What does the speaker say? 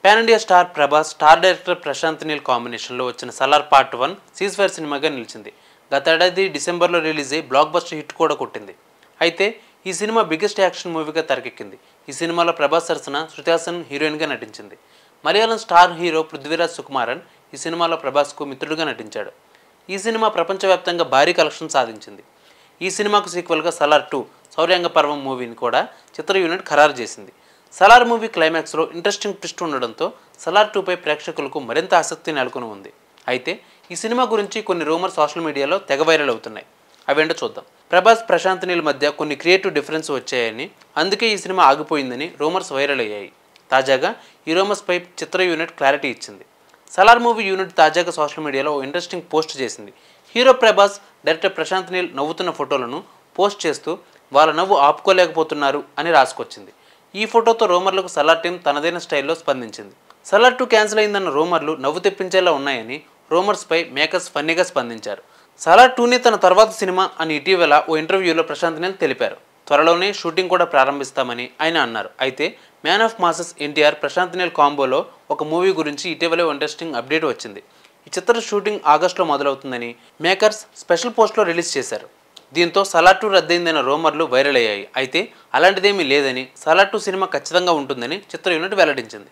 Pan India star Prabhas, star director Prashanth Neel కాంబినేషన్లో వచ్చిన Salaar part 1 ceasefire సినిమాగా నిలిచింది. గతేడాది డిసెంబర్లో రిలీజ్ అయ్యి బ్లాక్ బస్టర్ హిట్ కూడా కొట్టింది. అయితే ఈ సినిమా బిగ్గెస్ట్ యాక్షన్ మూవీగా తెరకెక్కింది. ఈ సినిమాలో ప్రభాస్ సరసన శృతి హాసన్ హీరోయిన్గా నటించింది. మలయాళం స్టార్ హీరో పృథ్వీరాజ్ సుకుమారన్ ఈ సినిమాలో ప్రభాస్కు మిత్రుడిగా నటించాడు. ఈ సినిమా ప్రపంచవ్యాప్తంగా భారీ కలెక్షన్ సాధించింది. ఈ సినిమాకు సీక్వెల్గా సలార్ 2 శౌర్యాంగ పర్వం మూవీని కూడా చిత్ర యూనిట్ ఖరారు చేసింది. సలార్ మూవీ క్లైమాక్స్లో ఇంట్రెస్టింగ్ ట్విస్ట్ ఉండడంతో సలార్ 2పై ప్రేక్షకులకు మరింత ఆసక్తి నెలకొని ఉంది. అయితే ఈ సినిమా గురించి కొన్ని రూమర్స్ సోషల్ మీడియాలో తెగ వైరల్ అవుతున్నాయి. అవేంటో చూద్దాం. ప్రభాస్, ప్రశాంత్ నీల్ మధ్య కొన్ని క్రియేటివ్ డిఫరెన్స్ వచ్చాయని, అందుకే ఈ సినిమా ఆగిపోయిందని రూమర్స్ వైరల్ అయ్యాయి. తాజాగా ఈ రూమర్స్పై చిత్ర యూనిట్ క్లారిటీ ఇచ్చింది. సలార్ మూవీ యూనిట్ తాజాగా సోషల్ మీడియాలో ఓ ఇంట్రెస్టింగ్ పోస్ట్ చేసింది. హీరో ప్రభాస్, డైరెక్టర్ ప్రశాంత్ నీల్ నవ్వుతున్న ఫోటోలను పోస్ట్ చేస్తూ వాళ్ళ నవ్వు ఆపుకోలేకపోతున్నారు అని రాసుకొచ్చింది. ఈ ఫోటోతో రూమర్లకు సలార్ టీం తనదైన స్టైల్లో స్పందించింది. సలార్ 2 క్యాన్సిల్ అయిందన్న రూమర్లు నవ్వు తెప్పించేలా ఉన్నాయని రూమర్స్పై మేకర్స్ ఫన్నీగా స్పందించారు. సలార్ 2ని తన తర్వాత సినిమా అని ఇటీవల ఓ ఇంటర్వ్యూలో ప్రశాంత్ నీల్ తెలిపారు. త్వరలోనే షూటింగ్ కూడా ప్రారంభిస్తామని ఆయన అన్నారు. అయితే man of masses NTR, Prashanth Neel కాంబోలో ఒక మూవీ గురించి ఇటీవలే ఇంట్రెస్టింగ్ అప్డేట్ వచ్చింది. ఈ చిత్ర షూటింగ్ ఆగస్టులో మొదలవుతుందని మేకర్స్ స్పెషల్ పోస్ట్లో రిలీజ్ చేశారు. దీంతో సలార్ 2 రద్దయిందన్న రూమర్లు వైరల్ అయ్యాయి. అయితే అలాంటిదేమీ లేదని, సలార్ 2 సినిమా ఖచ్చితంగా ఉంటుందని చిత్ర యూనిట్ వెల్లడించింది.